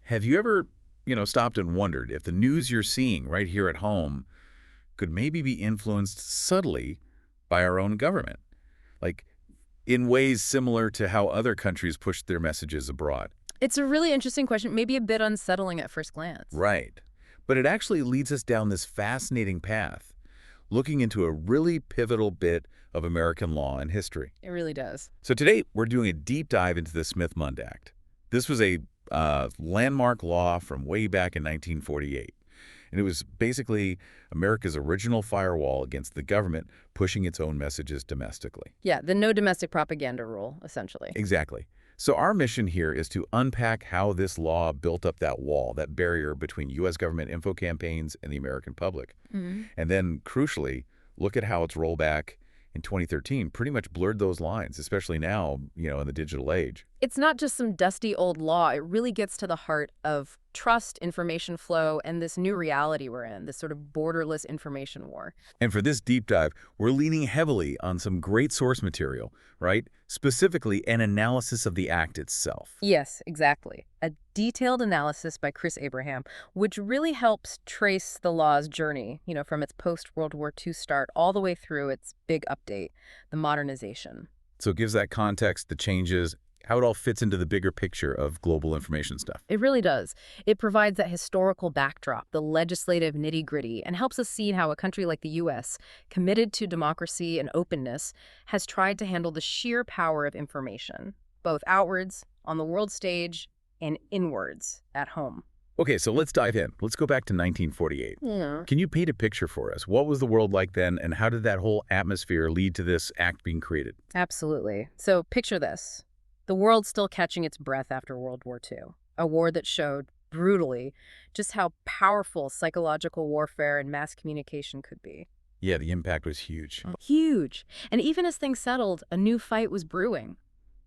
Have you ever, stopped and wondered if the news you're seeing right here at home could maybe be influenced subtly by our own government? Like, in ways similar to how other countries push their messages abroad. It's a really interesting question, maybe a bit unsettling at first glance. Right. But it actually leads us down this fascinating path, looking into a really pivotal bit of American law and history. It really does. So today, we're doing a deep dive into the Smith-Mundt Act. This was a landmark law from way back in 1948. And it was basically America's original firewall against the government pushing its own messages domestically. Yeah, the no domestic propaganda rule, essentially. Exactly. So our mission here is to unpack how this law built up that wall, that barrier between U.S. government info campaigns and the American public. And then, crucially, look at how its rollback in 2013 pretty much blurred those lines, especially now, in the digital age. It's not just some dusty old law. It really gets to the heart of trust, information flow, and this new reality we're in, this sort of borderless information war. And for this deep dive, we're leaning heavily on some great source material, right? Specifically, an analysis of the Act itself. Yes, exactly. A detailed analysis by Chris Abraham, which really helps trace the law's journey, from its post-World War II start all the way through its big update, the modernization. So it gives that context, the changes, how it all fits into the bigger picture of global information stuff. It really does. It provides that historical backdrop, the legislative nitty-gritty, and helps us see how a country like the U.S., committed to democracy and openness, has tried to handle the sheer power of information, both outwards, on the world stage, and inwards, at home. Okay, so let's dive in. Let's go back to 1948. Yeah. Can you paint a picture for us? What was the world like then, and how did that whole atmosphere lead to this act being created? Absolutely. So picture this. The world's still catching its breath after World War II, a war that showed, brutally, just how powerful psychological warfare and mass communication could be. Yeah, the impact was huge. Huge. And even as things settled, a new fight was brewing.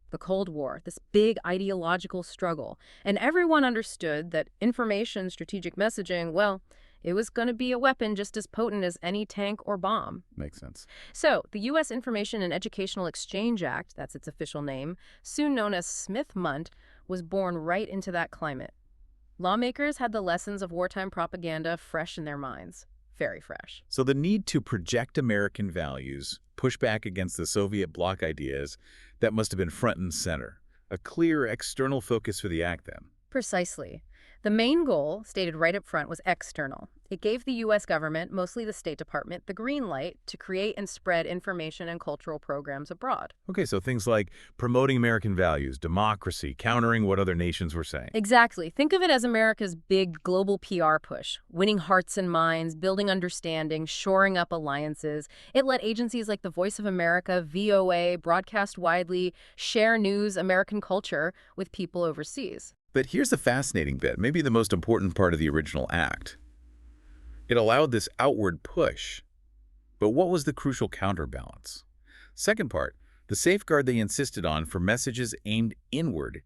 The Cold War, this big ideological struggle. And everyone understood that information, strategic messaging, well, it was going to be a weapon just as potent as any tank or bomb. Makes sense. So, the U.S. Information and Educational Exchange Act, that's its official name, soon known as Smith-Mundt, was born right into that climate. Lawmakers had the lessons of wartime propaganda fresh in their minds. Very fresh. So the need to project American values, push back against the Soviet bloc ideas, that must have been front and center. A clear external focus for the act then. Precisely. The main goal, stated right up front, was external. It gave the U.S. government, mostly the State Department, the green light to create and spread information and cultural programs abroad. Okay, so things like promoting American values, democracy, countering what other nations were saying. Exactly. Think of it as America's big global PR push, winning hearts and minds, building understanding, shoring up alliances. It let agencies like the Voice of America, VOA, broadcast widely, share news, American culture with people overseas. But here's the fascinating bit, maybe the most important part of the original act. It allowed this outward push. But what was the crucial counterbalance? Second part, the safeguard they insisted on for messages aimed inward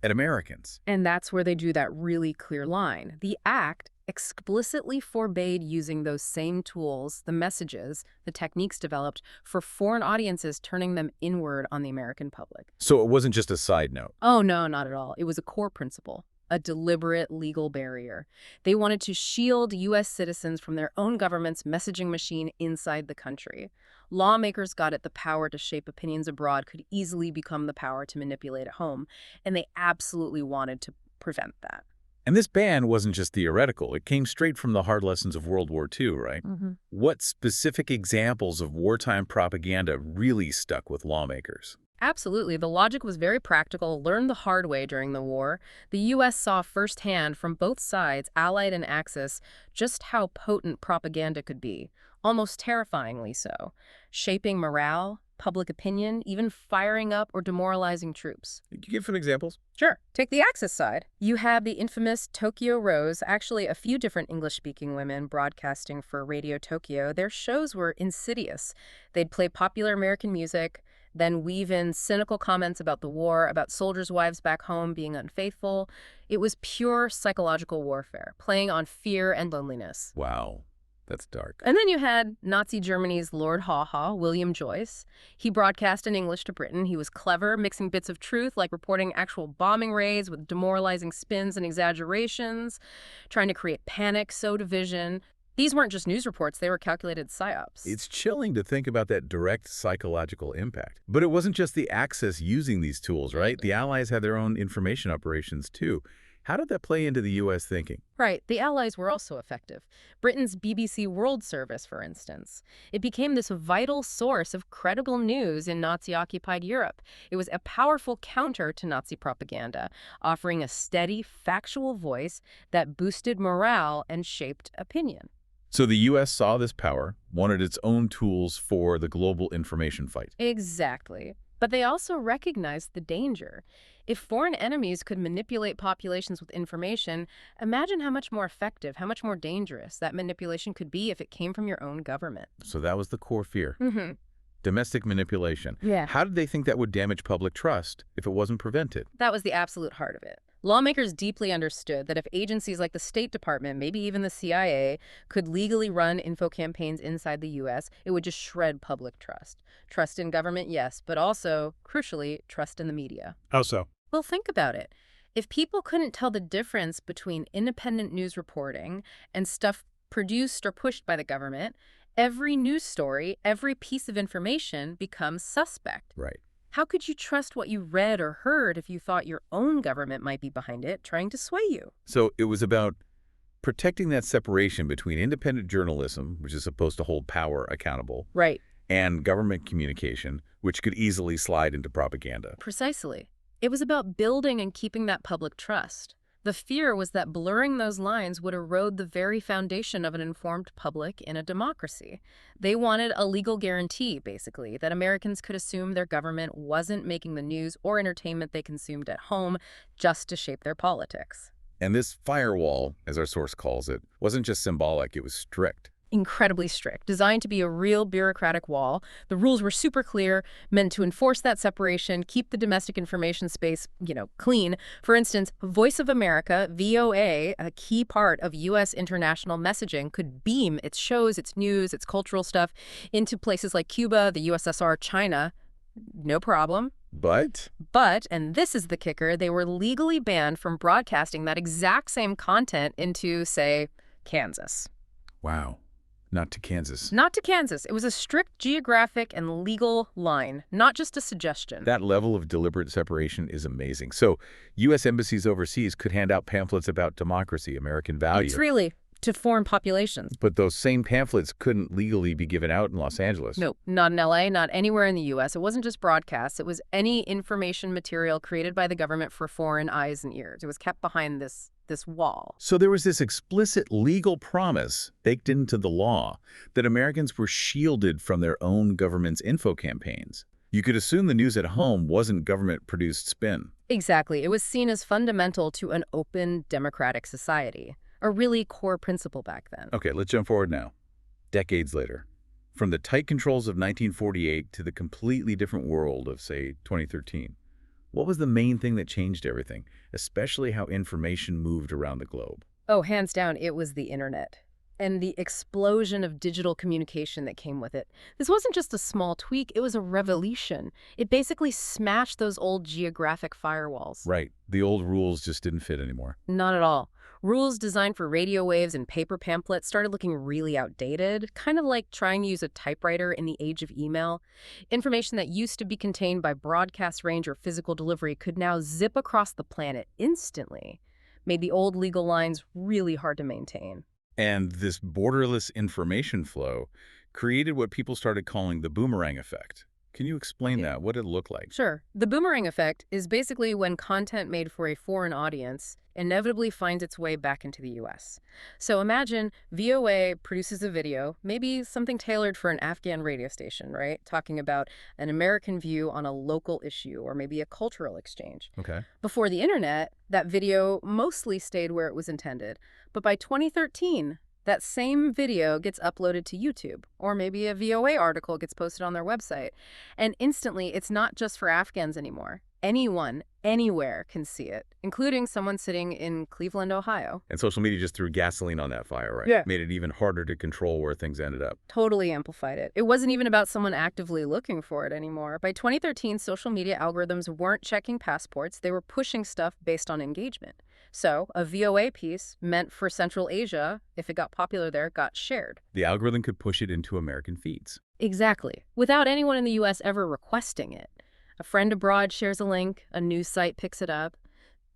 at Americans. And that's where they drew that really clear line. The act explicitly forbade using those same tools, the messages, the techniques developed for foreign audiences, turning them inward on the American public. So it wasn't just a side note. Oh, no, not at all. It was a core principle, a deliberate legal barrier. They wanted to shield U.S. citizens from their own government's messaging machine inside the country. Lawmakers got it the power to shape opinions abroad could easily become the power to manipulate at home, and they absolutely wanted to prevent that. And this ban wasn't just theoretical. It came straight from the hard lessons of World War II, right? What specific examples of wartime propaganda really stuck with lawmakers? Absolutely. The logic was very practical, learned the hard way during the war. The U.S. saw firsthand from both sides, Allied and Axis, just how potent propaganda could be, almost terrifyingly so, shaping morale, public opinion, even firing up or demoralizing troops. Could you give some examples? Sure. Take the Axis side. You have the infamous Tokyo Rose, actually a few different English-speaking women broadcasting for Radio Tokyo. Their shows were insidious. They'd play popular American music, then weave in cynical comments about the war, about soldiers' wives back home being unfaithful. It was pure psychological warfare, playing on fear and loneliness. Wow. That's dark. And then you had Nazi Germany's Lord Haw-Haw, William Joyce. He broadcast in English to Britain. He was clever, mixing bits of truth, like reporting actual bombing raids with demoralizing spins and exaggerations, trying to create panic, sow division. These weren't just news reports, they were calculated psyops. It's chilling to think about that direct psychological impact. But it wasn't just the Axis using these tools, right? The Allies had their own information operations, too. How did that play into the U.S. thinking? Right. The Allies were also effective. Britain's BBC World Service, for instance. It became this vital source of credible news in Nazi-occupied Europe. It was a powerful counter to Nazi propaganda, offering a steady, factual voice that boosted morale and shaped opinion. So the U.S. saw this power, wanted its own tools for the global information fight. Exactly. But they also recognized the danger. If foreign enemies could manipulate populations with information, imagine how much more effective, how much more dangerous that manipulation could be if it came from your own government. So that was the core fear. Mm-hmm. Domestic manipulation. Yeah. How did they think that would damage public trust if it wasn't prevented? That was the absolute heart of it. Lawmakers deeply understood that if agencies like the State Department, maybe even the CIA, could legally run info campaigns inside the U.S., it would just shred public trust. Trust in government, yes, but also, crucially, trust in the media. How so? Well, think about it. If people couldn't tell the difference between independent news reporting and stuff produced or pushed by the government, every news story, every piece of information becomes suspect. Right. How could you trust what you read or heard if you thought your own government might be behind it, trying to sway you? So it was about protecting that separation between independent journalism, which is supposed to hold power accountable, Right. and government communication, which could easily slide into propaganda. Precisely. It was about building and keeping that public trust. The fear was that blurring those lines would erode the very foundation of an informed public in a democracy. They wanted a legal guarantee, basically, that Americans could assume their government wasn't making the news or entertainment they consumed at home just to shape their politics. And this firewall, as our source calls it, wasn't just symbolic, it was strict. Incredibly strict, designed to be a real bureaucratic wall. The rules were super clear, meant to enforce that separation, keep the domestic information space, clean. For instance, Voice of America, VOA, a key part of U.S. international messaging, could beam its shows, its news, its cultural stuff into places like Cuba, the USSR, China. No problem. But, and this is the kicker, they were legally banned from broadcasting that exact same content into, say, Kansas. wow. Not to Kansas. Not to Kansas. It was a strict geographic and legal line, not just a suggestion. That level of deliberate separation is amazing. So U.S. embassies overseas could hand out pamphlets about democracy, American values. It's really to foreign populations. But those same pamphlets couldn't legally be given out in Los Angeles. No, not in L.A., not anywhere in the U.S. It wasn't just broadcasts. It was any information material created by the government for foreign eyes and ears. It was kept behind this wall. So there was this explicit legal promise baked into the law that Americans were shielded from their own government's info campaigns. You could assume the news at home wasn't government-produced spin. Exactly. It was seen as fundamental to an open, democratic society, a really core principle back then. Okay, let's jump forward now. Decades later. From the tight controls of 1948 to the completely different world of, say, 2013. What was the main thing that changed everything, especially how information moved around the globe? Oh, hands down, it was the internet and the explosion of digital communication that came with it. This wasn't just a small tweak, it was a revolution. It basically smashed those old geographic firewalls. Right. The old rules just didn't fit anymore. Not at all. Rules designed for radio waves and paper pamphlets started looking really outdated, kind of like trying to use a typewriter in the age of email. Information that used to be contained by broadcast range or physical delivery could now zip across the planet instantly, made the old legal lines really hard to maintain. And this borderless information flow created what people started calling the boomerang effect. Can you explain that? What did it look like? Sure. The boomerang effect is basically when content made for a foreign audience inevitably finds its way back into the U.S. So imagine VOA produces a video, maybe something tailored for an Afghan radio station, right? Talking about an American view on a local issue or maybe a cultural exchange. Okay. Before the internet, that video mostly stayed where it was intended. But by 2013, that same video gets uploaded to YouTube, or maybe a VOA article gets posted on their website. And instantly, it's not just for Afghans anymore. Anyone, anywhere can see it, including someone sitting in Cleveland, Ohio. And social media just threw gasoline on that fire, right? Yeah. Made it even harder to control where things ended up. Totally amplified it. It wasn't even about someone actively looking for it anymore. By 2013, social media algorithms weren't checking passports. They were pushing stuff based on engagement. So a VOA piece meant for Central Asia, if it got popular there, got shared. The algorithm could push it into American feeds. Exactly. Without anyone in the U.S. ever requesting it. A friend abroad shares a link, a news site picks it up.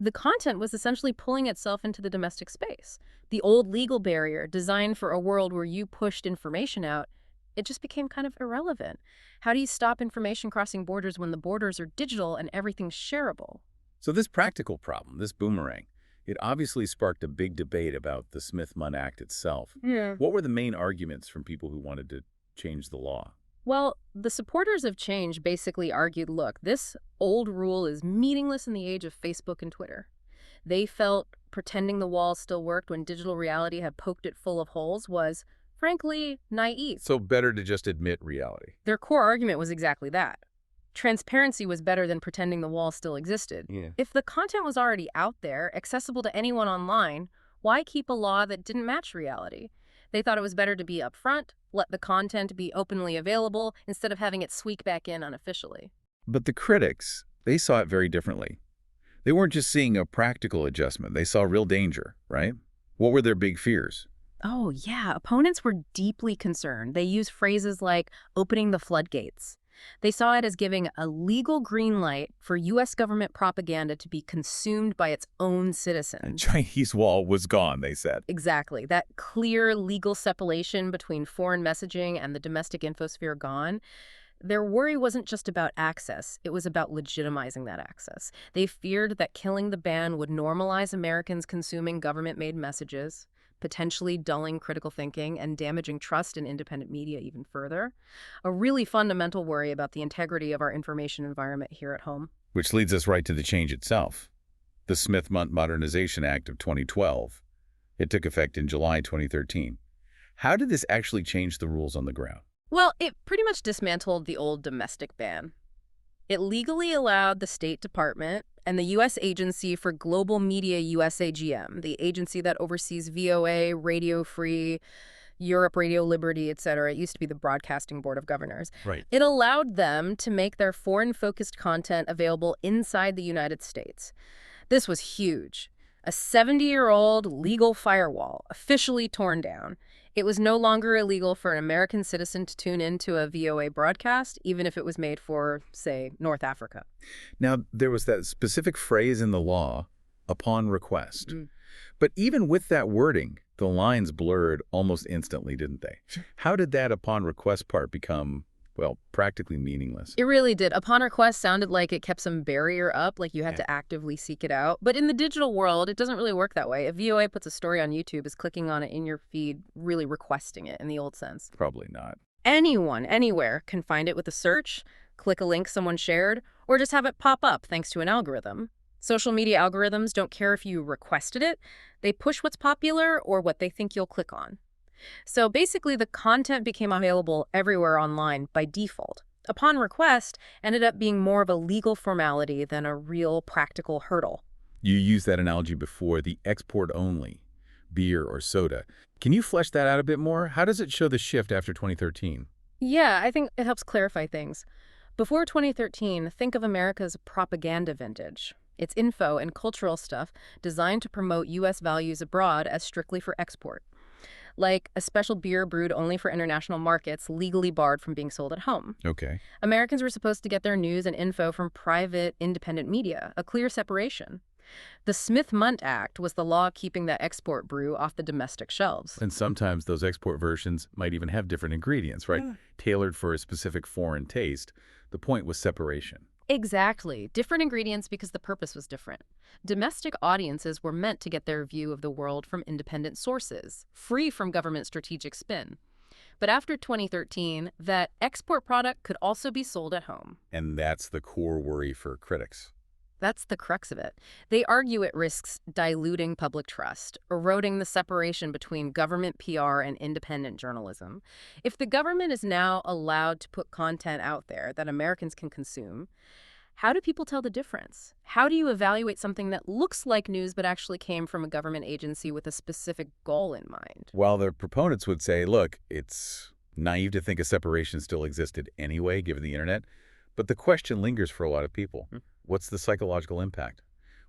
The content was essentially pulling itself into the domestic space. The old legal barrier designed for a world where you pushed information out, it just became kind of irrelevant. How do you stop information crossing borders when the borders are digital and everything's shareable? So this practical problem, this boomerang, it obviously sparked a big debate about the Smith-Mundt Act itself. Yeah. What were the main arguments from people who wanted to change the law? Well, the supporters of change basically argued, look, this old rule is meaningless in the age of Facebook and Twitter. They felt pretending the wall still worked when digital reality had poked it full of holes was, frankly, naive. So better to just admit reality. Their core argument was exactly that. Transparency was better than pretending the wall still existed. Yeah. If the content was already out there, accessible to anyone online, why keep a law that didn't match reality? They thought it was better to be upfront, let the content be openly available, instead of having it squeak back in unofficially. But the critics, they saw it very differently. They weren't just seeing a practical adjustment. They saw real danger, right? What were their big fears? Oh, yeah. Opponents were deeply concerned. They used phrases like opening the floodgates. They saw it as giving a legal green light for U.S. government propaganda to be consumed by its own The citizens. Chinese wall was gone, they said. Exactly. That clear legal separation between foreign messaging and the domestic infosphere gone. Their worry wasn't just about access. It was about legitimizing that access. They feared that killing the ban would normalize Americans consuming government-made messages, potentially dulling critical thinking and damaging trust in independent media even further. A really fundamental worry about the integrity of our information environment here at home. Which leads us right to the change itself. The Smith-Mundt Modernization Act of 2012. It took effect in July 2013. How did this actually change the rules on the ground? Well, it pretty much dismantled the old domestic ban. It legally allowed the State Department and the U.S. Agency for Global Media USAGM, the agency that oversees VOA, Radio Free, Europe Radio Liberty, etc. It used to be the Broadcasting Board of Governors. Right. It allowed them to make their foreign-focused content available inside the United States. This was huge. A 70-year-old legal firewall officially torn down. It was no longer illegal for an American citizen to tune into a VOA broadcast, even if it was made for, say, North Africa. Now, there was that specific phrase in the law, upon request. But even with that wording, the lines blurred almost instantly, didn't they? How did that upon request part become, well, practically meaningless? It really did. Upon request sounded like it kept some barrier up, like you had to actively seek it out. But in the digital world, it doesn't really work that way. If VOA puts a story on YouTube, is clicking on it in your feed really requesting it in the old sense? Probably not. Anyone, anywhere, can find it with a search, click a link someone shared, or just have it pop up thanks to an algorithm. Social media algorithms don't care if you requested it. They push what's popular or what they think you'll click on. So basically, the content became available everywhere online by default. Upon request ended up being more of a legal formality than a real practical hurdle. You used that analogy before, the export only, beer or soda. Can you flesh that out a bit more? How does it show the shift after 2013? Yeah, I think it helps clarify things. Before 2013, think of America's propaganda vintage. It's info and cultural stuff designed to promote U.S. values abroad as strictly for export. Like a special beer brewed only for international markets, legally barred from being sold at home. Okay. Americans were supposed to get their news and info from private, independent media, a clear separation. The Smith-Mundt Act was the law keeping that export brew off the domestic shelves. And sometimes those export versions might even have different ingredients, right? Tailored for a specific foreign taste. The point was separation. Exactly. Different ingredients because the purpose was different. Domestic audiences were meant to get their view of the world from independent sources, free from government strategic spin. But after 2013, that export product could also be sold at home. And that's the core worry for critics. That's the crux of it. They argue it risks diluting public trust, eroding the separation between government PR and independent journalism. If the government is now allowed to put content out there that Americans can consume, How do people tell the difference? How do you evaluate something that looks like news but actually came from a government agency with a specific goal in mind? While the proponents would say, look, it's naive to think a separation still existed anyway, given the internet, but the question lingers for a lot of people. What's the psychological impact?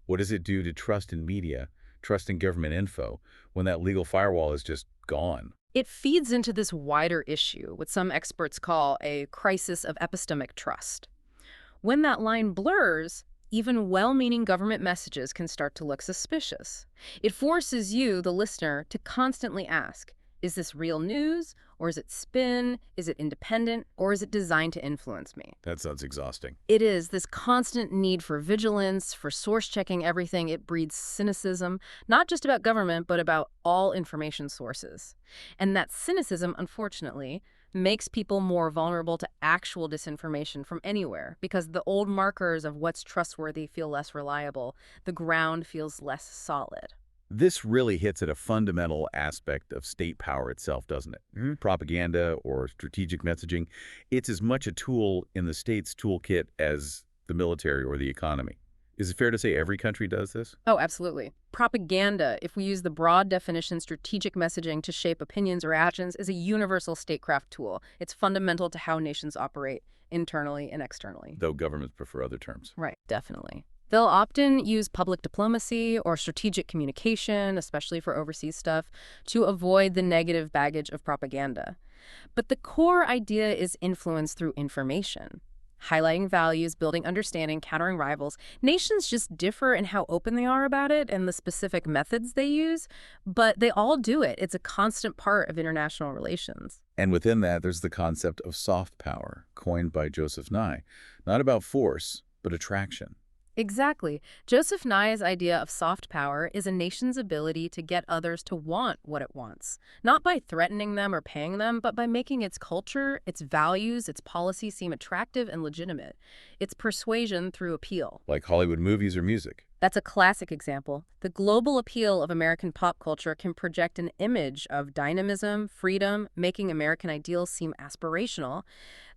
What does it do to trust in media, trust in government info, when that legal firewall is just gone? It feeds into this wider issue, what some experts call a crisis of epistemic trust. When that line blurs, even well-meaning government messages can start to look suspicious. It forces you, the listener, to constantly ask, is this real news, or is it spin, is it independent, or is it designed to influence me? That sounds exhausting. It is this constant need for vigilance, for source-checking everything. It breeds cynicism, not just about government, but about all information sources. And that cynicism, unfortunately, makes people more vulnerable to actual disinformation from anywhere because the old markers of what's trustworthy feel less reliable. The ground feels less solid. This really hits at a fundamental aspect of state power itself, doesn't it? Propaganda or strategic messaging, it's as much a tool in the state's toolkit as the military or the economy. Is it fair to say every country does this? Oh, absolutely. Propaganda, if we use the broad definition, strategic messaging to shape opinions or actions, is a universal statecraft tool. It's fundamental to how nations operate internally and externally. Though governments prefer other terms. Right, definitely. They'll often use public diplomacy or strategic communication, especially for overseas stuff, to avoid the negative baggage of propaganda. But the core idea is influence through information. Highlighting values, building understanding, countering rivals. Nations just differ in how open they are about it and the specific methods they use, but they all do it. It's a constant part of international relations. And within that, there's the concept of soft power, coined by Joseph Nye. Not about force, but attraction. Exactly. Joseph Nye's idea of soft power is a nation's ability to get others to want what it wants, not by threatening them or paying them, but by making its culture, its values, its policies seem attractive and legitimate. It's persuasion through appeal. Like Hollywood movies or music. That's a classic example. The global appeal of American pop culture can project an image of dynamism, freedom, making American ideals seem aspirational.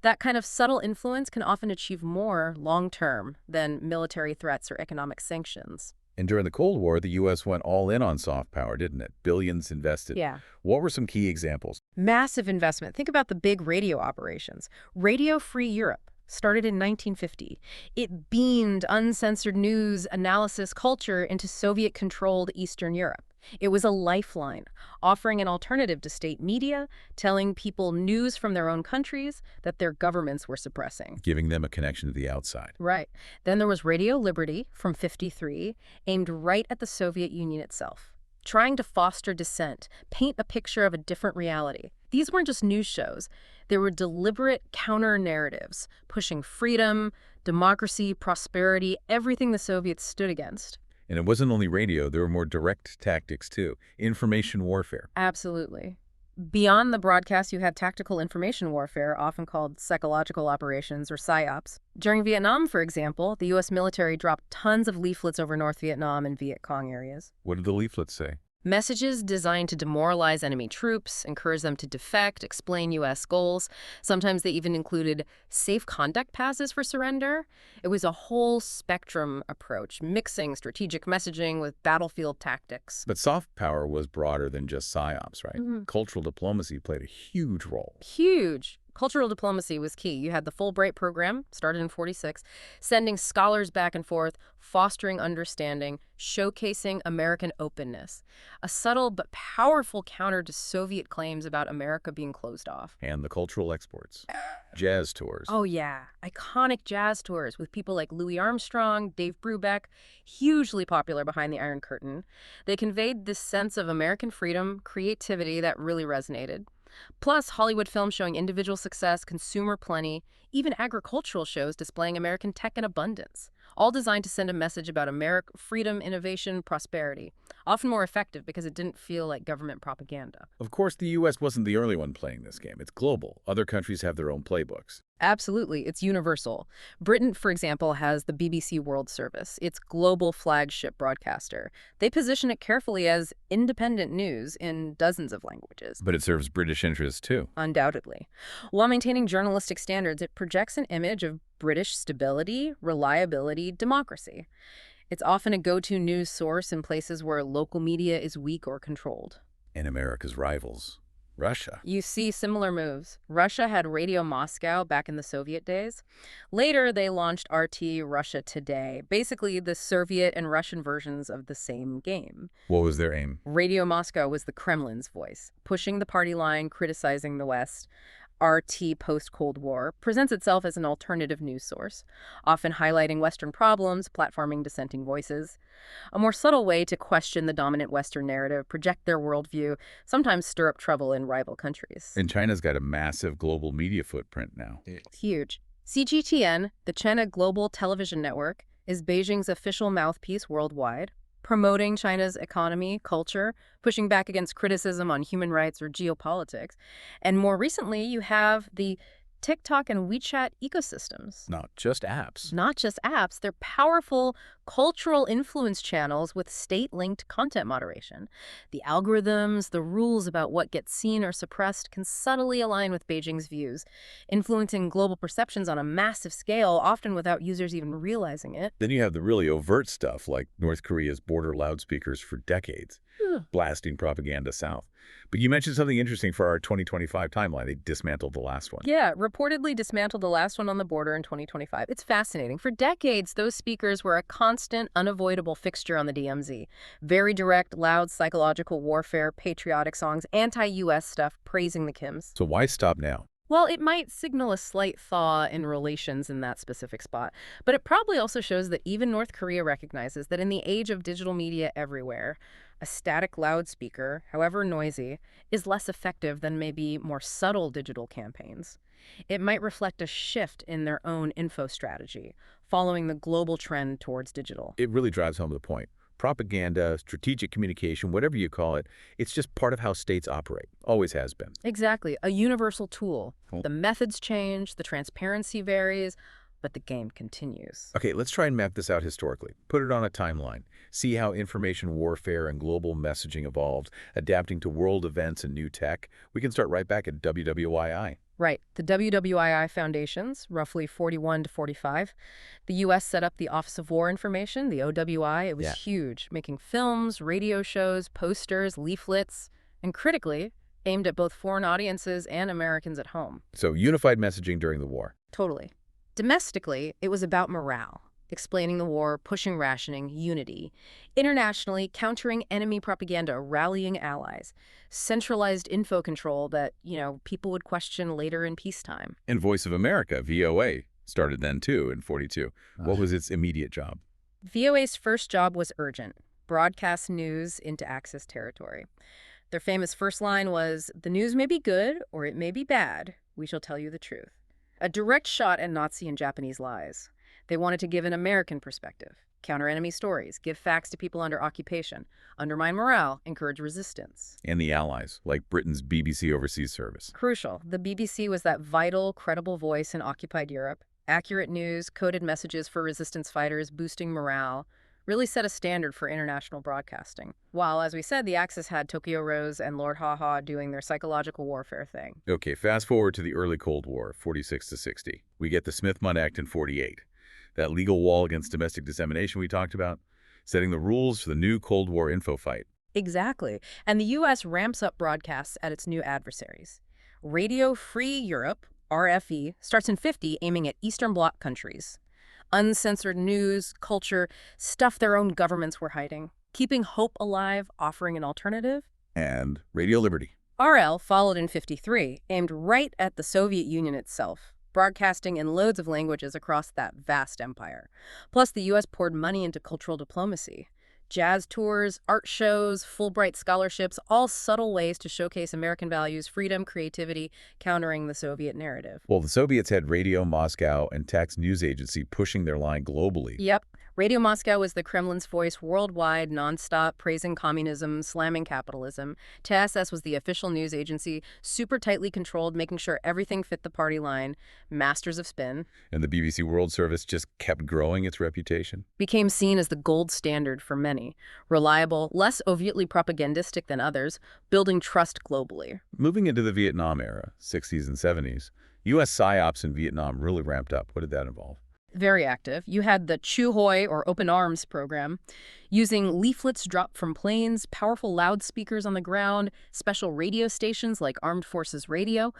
That kind of subtle influence can often achieve more long-term than military threats or economic sanctions. And during the Cold War, the U.S. went all in on soft power, didn't it? Billions invested. Yeah. What were some key examples? Massive investment. Think about the big radio operations. Radio Free Europe started in 1950. It beamed uncensored news, analysis, culture into Soviet-controlled Eastern Europe. It was a lifeline, offering an alternative to state media, telling people news from their own countries that their governments were suppressing. Giving them a connection to the outside. Right. Then there was Radio Liberty from '53, aimed right at the Soviet Union itself, trying to foster dissent, paint a picture of a different reality. These weren't just news shows. They were deliberate counter-narratives, pushing freedom, democracy, prosperity, everything the Soviets stood against. And it wasn't only radio, there were more direct tactics too. Information warfare. Absolutely. Beyond the broadcast, you had tactical information warfare, often called psychological operations or PSYOPs. During Vietnam, for example, the U.S. military dropped tons of leaflets over North Vietnam and Viet Cong areas. What did the leaflets say? Messages designed to demoralize enemy troops, encourage them to defect, explain U.S. goals. Sometimes they even included safe conduct passes for surrender. It was a whole spectrum approach, mixing strategic messaging with battlefield tactics. But soft power was broader than just PSYOPs, right? Cultural diplomacy played a huge role. Huge. Cultural diplomacy was key. You had the Fulbright program, started in '46, sending scholars back and forth, fostering understanding, showcasing American openness. A subtle but powerful counter to Soviet claims about America being closed off. And the cultural exports. Jazz tours. Oh, yeah. Iconic jazz tours with people like Louis Armstrong, Dave Brubeck, hugely popular behind the Iron Curtain. They conveyed this sense of American freedom, creativity that really resonated. Plus, Hollywood films showing individual success, consumer plenty, even agricultural shows displaying American tech and abundance, all designed to send a message about freedom, innovation, prosperity. often more effective because it didn't feel like government propaganda. Of course, the U.S. wasn't the only one playing this game. It's global. Other countries have their own playbooks. Absolutely, it's universal. Britain, for example, has the BBC World Service, its global flagship broadcaster. They position it carefully as independent news in dozens of languages. But it serves British interests, too. Undoubtedly. While maintaining journalistic standards, it projects an image of British stability, reliability, democracy. It's often a go-to news source in places where local media is weak or controlled. And America's rivals, Russia. You see similar moves. Russia had Radio Moscow back in the Soviet days. Later, they launched RT Russia Today, basically the Soviet and Russian versions of the same game. What was their aim? Radio Moscow was the Kremlin's voice, pushing the party line, criticizing the West. RT post-Cold War presents itself as an alternative news source, often highlighting Western problems, platforming dissenting voices. A more subtle way to question the dominant Western narrative, project their worldview, sometimes stir up trouble in rival countries. And China's got a massive global media footprint now. It's huge. CGTN, the China Global Television Network, is Beijing's official mouthpiece worldwide, promoting China's economy, culture, pushing back against criticism on human rights or geopolitics. And more recently, you have the TikTok and WeChat ecosystems. Not just apps. Not just apps, they're powerful cultural influence channels with state-linked content moderation. The algorithms, the rules about what gets seen or suppressed can subtly align with Beijing's views, influencing global perceptions on a massive scale, often without users even realizing it. Then you have the really overt stuff like North Korea's border loudspeakers for decades, blasting propaganda south. But you mentioned something interesting for our 2025 timeline. They dismantled the last one. Yeah, reportedly dismantled the last one on the border in 2025. It's fascinating. For decades, those speakers were a constant, unavoidable fixture on the DMZ. Very direct, loud psychological warfare, patriotic songs, anti-U.S. stuff, praising the Kims. So why stop now? Well, it might signal a slight thaw in relations in that specific spot, but it probably also shows that even North Korea recognizes that in the age of digital media everywhere, a static loudspeaker, however noisy, is less effective than maybe more subtle digital campaigns. It might reflect a shift in their own info strategy, following the global trend towards digital. It really drives home the point. Propaganda, strategic communication, whatever you call it, it's just part of how states operate. Always has been. Exactly. A universal tool. Cool. The methods change, the transparency varies, but the game continues. Okay, let's try and map this out historically. Put it on a timeline. See how information warfare and global messaging evolved, adapting to world events and new tech. We can start right back at WWII. Right. The WWII foundations, roughly 41 to 45. The U.S. set up the Office of War Information, the OWI. It was huge, making films, radio shows, posters, leaflets, and critically, aimed at both foreign audiences and Americans at home. So unified messaging during the war. Totally. Domestically, it was about morale, explaining the war, pushing rationing, unity. Internationally, countering enemy propaganda, rallying allies. Centralized info control that, people would question later in peacetime. And Voice of America, VOA, started then too in 42. What was its immediate job? VOA's first job was urgent, broadcast news into Axis territory. Their famous first line was, "The news may be good or it may be bad. We shall tell you the truth." A direct shot at Nazi and Japanese lies. They wanted to give an American perspective, counter enemy stories, give facts to people under occupation, undermine morale, encourage resistance. And the Allies, like Britain's BBC Overseas Service. Crucial. The BBC was that vital, credible voice in occupied Europe. Accurate news, coded messages for resistance fighters, boosting morale, really set a standard for international broadcasting. While, as we said, the Axis had Tokyo Rose and Lord Haw-Haw doing their psychological warfare thing. Okay, fast forward to the early Cold War, 46 to 60. We get the Smith-Mundt Act in 48. That legal wall against domestic dissemination we talked about, setting the rules for the new Cold War info fight. Exactly. And the U.S. ramps up broadcasts at its new adversaries. Radio Free Europe, RFE, starts in 50, aiming at Eastern Bloc countries. Uncensored news, culture, stuff their own governments were hiding. Keeping hope alive, offering an alternative. And Radio Liberty. RL followed in 53, aimed right at the Soviet Union itself, broadcasting in loads of languages across that vast empire. Plus, the U.S. poured money into cultural diplomacy. Jazz tours, art shows, Fulbright scholarships, all subtle ways to showcase American values, freedom, creativity, countering the Soviet narrative. Well, the Soviets had Radio Moscow and Tax News Agency pushing their line globally. Yep. Radio Moscow was the Kremlin's voice worldwide, nonstop, praising communism, slamming capitalism. TSS was the official news agency, super tightly controlled, making sure everything fit the party line. Masters of spin. And the BBC World Service just kept growing its reputation. Became seen as the gold standard for many. Reliable, less overtly propagandistic than others, building trust globally. Moving into the Vietnam era, 60s and 70s, U.S. psyops in Vietnam really ramped up. What did that involve? Very active. You had the Chu Hoi, or Open Arms program, using leaflets dropped from planes, powerful loudspeakers on the ground, special radio stations like Armed Forces Radio,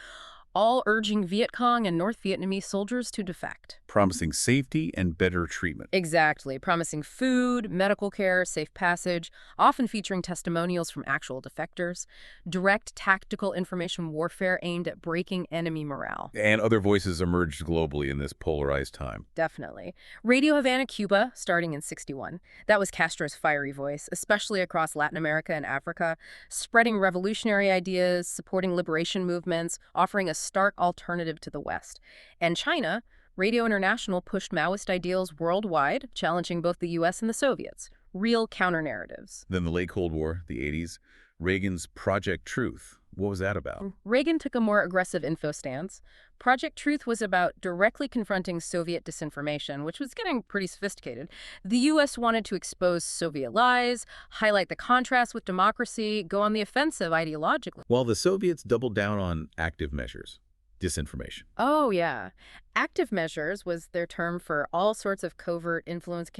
all urging Viet Cong and North Vietnamese soldiers to defect. Promising safety and better treatment. Exactly. Promising food, medical care, safe passage, often featuring testimonials from actual defectors, direct tactical information warfare aimed at breaking enemy morale. And other voices emerged globally in this polarized time. Definitely. Radio Havana, Cuba, starting in '61. That was Castro's fiery voice, especially across Latin America and Africa, spreading revolutionary ideas, supporting liberation movements, offering a stark alternative to the West. And China, Radio International pushed Maoist ideals worldwide, challenging both the U.S. and the Soviets. Real counter-narratives. Then the late Cold War, the 80s, Reagan's Project Truth. What was that about? Reagan took a more aggressive info stance. Project Truth was about directly confronting Soviet disinformation, which was getting pretty sophisticated. The U.S. wanted to expose Soviet lies, highlight the contrast with democracy, go on the offensive ideologically. While the Soviets doubled down on active measures, disinformation. Oh, yeah. Active measures was their term for all sorts of covert influence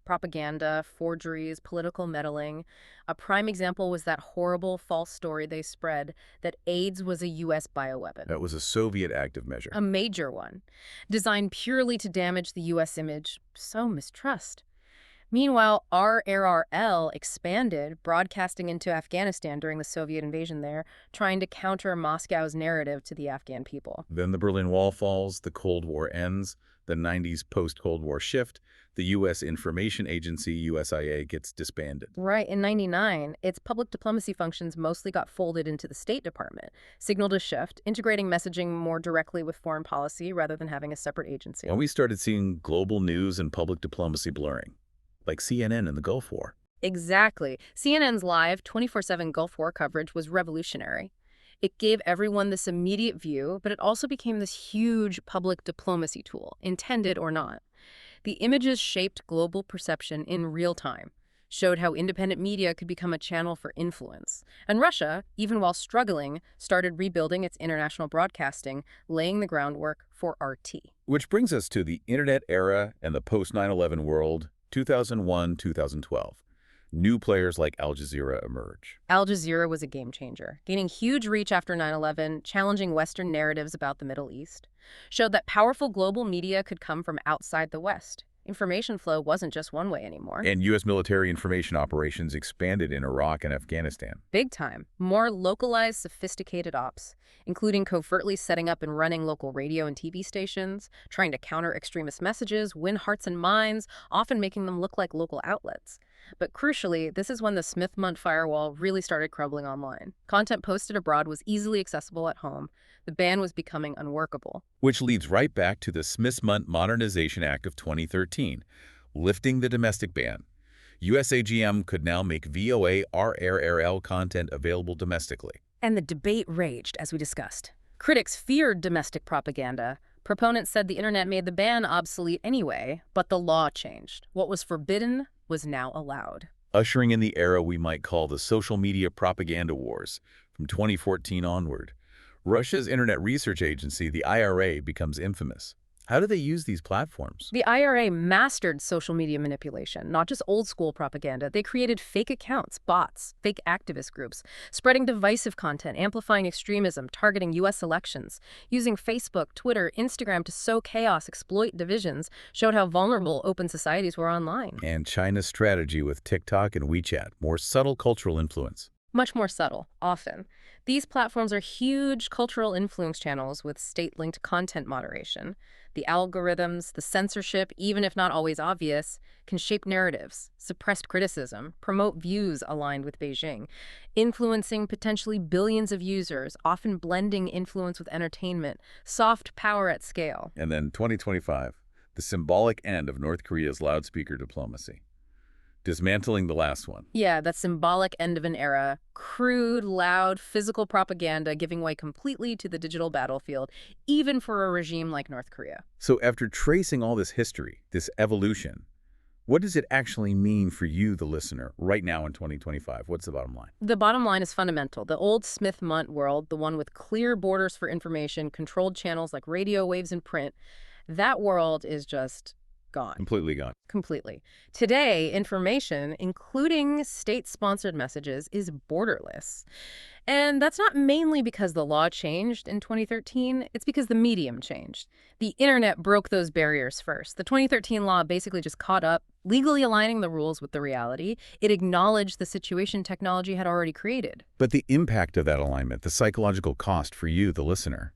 propaganda, forgeries, political meddling. A prime example was that horrible false story they spread that AIDS was a U.S. bioweapon. That was a Soviet active measure. A major one, designed purely to damage the U.S. image. So mistrust. Meanwhile, RRRL expanded, broadcasting into Afghanistan during the Soviet invasion there, trying to counter Moscow's narrative to the Afghan people. Then the Berlin Wall falls, the Cold War ends, the 90s post-Cold War shift, the U.S. Information Agency, USIA, gets disbanded. Right. In '99, its public diplomacy functions mostly got folded into the State Department, signaled a shift, integrating messaging more directly with foreign policy rather than having a separate agency. And we started seeing global news and public diplomacy blurring, like CNN in the Gulf War. Exactly. CNN's live 24/7 Gulf War coverage was revolutionary. It gave everyone this immediate view, but it also became this huge public diplomacy tool, intended or not. The images shaped global perception in real time, showed how independent media could become a channel for influence. And Russia, even while struggling, started rebuilding its international broadcasting, laying the groundwork for RT. Which brings us to the Internet era and the post-9/11 world, 2001-2012. New players like Al Jazeera emerge. Al Jazeera was a game changer, gaining huge reach after 9/11, challenging Western narratives about the Middle East, showed that powerful global media could come from outside the West. Information flow wasn't just one way anymore. And U.S. military information operations expanded in Iraq and Afghanistan. Big time. More localized, sophisticated ops, including covertly setting up and running local radio and TV stations, trying to counter extremist messages, win hearts and minds, often making them look like local outlets. But crucially, this is when the Smith-Mundt firewall really started crumbling online. Content posted abroad was easily accessible at home. The ban was becoming unworkable. Which leads right back to the Smith-Mundt Modernization Act of 2013, lifting the domestic ban. USAGM could now make VOA RRRL content available domestically. And the debate raged, as we discussed. Critics feared domestic propaganda. Proponents said the internet made the ban obsolete anyway, but the law changed. What was forbidden was now allowed. Ushering in the era we might call the social media propaganda wars from 2014 onward. Russia's Internet Research Agency, the IRA, becomes infamous. How do they use these platforms? The IRA mastered social media manipulation, not just old-school propaganda. They created fake accounts, bots, fake activist groups, spreading divisive content, amplifying extremism, targeting U.S. elections. Using Facebook, Twitter, Instagram to sow chaos, exploit divisions, showed how vulnerable open societies were online. And China's strategy with TikTok and WeChat, more subtle cultural influence. Much more subtle, often. These platforms are huge cultural influence channels with state-linked content moderation. The algorithms, the censorship, even if not always obvious, can shape narratives, suppress criticism, promote views aligned with Beijing, influencing potentially billions of users, often blending influence with entertainment, soft power at scale. And then 2025, The symbolic end of North Korea's loudspeaker diplomacy. Dismantling the last one. Yeah, that symbolic end of an era. Crude, loud, physical propaganda giving way completely to the digital battlefield, even for a regime like North Korea. So after tracing all this history, this evolution, what does it actually mean for you, the listener, right now in 2025? What's the bottom line? The bottom line is fundamental. The old Smith-Mundt world, the one with clear borders for information, controlled channels like radio waves and print, that world is just gone. Completely gone. Completely. Today, information, including state-sponsored messages, is borderless. And that's not mainly because the law changed in 2013. It's because the medium changed. The internet broke those barriers first. The 2013 law basically just caught up, legally aligning the rules with the reality. It acknowledged the situation technology had already created. But the impact of that alignment, the psychological cost for you, the listener,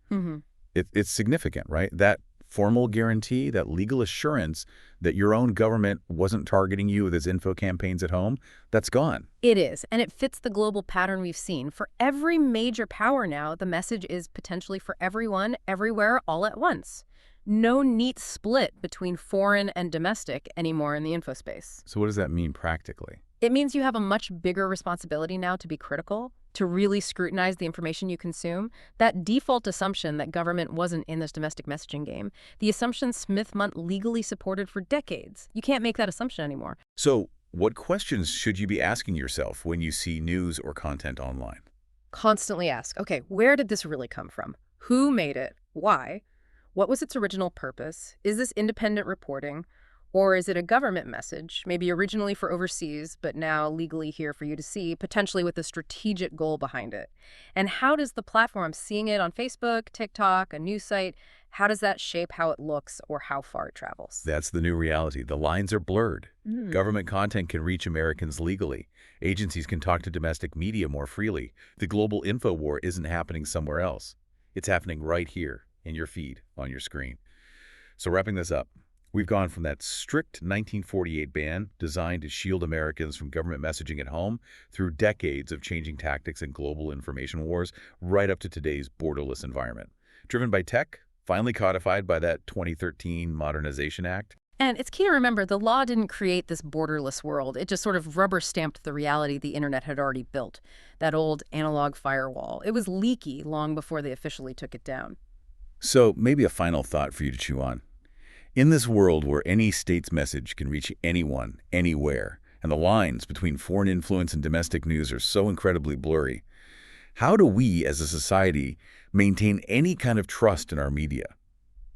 it's significant, right? That formal guarantee, that legal assurance that your own government wasn't targeting you with its info campaigns at home, that's gone. It is, and it fits the global pattern we've seen. For every major power now, the message is potentially for everyone, everywhere, all at once. No neat split between foreign and domestic anymore in the info space. So what does that mean practically? It means you have a much bigger responsibility now to be critical, to really scrutinize the information you consume. That default assumption that government wasn't in this domestic messaging game, the assumption Smith-Mundt legally supported for decades. You can't make that assumption anymore. So what questions should you be asking yourself when you see news or content online? Constantly ask, okay, where did this really come from? Who made it? Why? What was its original purpose? Is this independent reporting? Or is it a government message, maybe originally for overseas, but now legally here for you to see, potentially with a strategic goal behind it? And how does the platform, seeing it on Facebook, TikTok, a news site, how does that shape how it looks or how far it travels? That's the new reality. The lines are blurred. Government content can reach Americans legally. Agencies can talk to domestic media more freely. The global info war isn't happening somewhere else. It's happening right here in your feed, on your screen. So wrapping this up, we've gone from that strict 1948 ban designed to shield Americans from government messaging at home through decades of changing tactics and global information wars right up to today's borderless environment. Driven by tech, finally codified by that 2013 Modernization Act. And it's key to remember the law didn't create this borderless world. It just sort of rubber-stamped the reality the internet had already built, that old analog firewall. It was leaky long before they officially took it down. So maybe a final thought for you to chew on. In this world where any state's message can reach anyone, anywhere, and the lines between foreign influence and domestic news are so incredibly blurry, how do we as a society maintain any kind of trust in our media?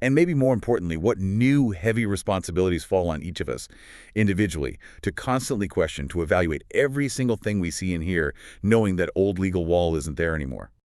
And maybe more importantly, what new heavy responsibilities fall on each of us individually to constantly question, to evaluate every single thing we see and hear, knowing that old legal wall isn't there anymore?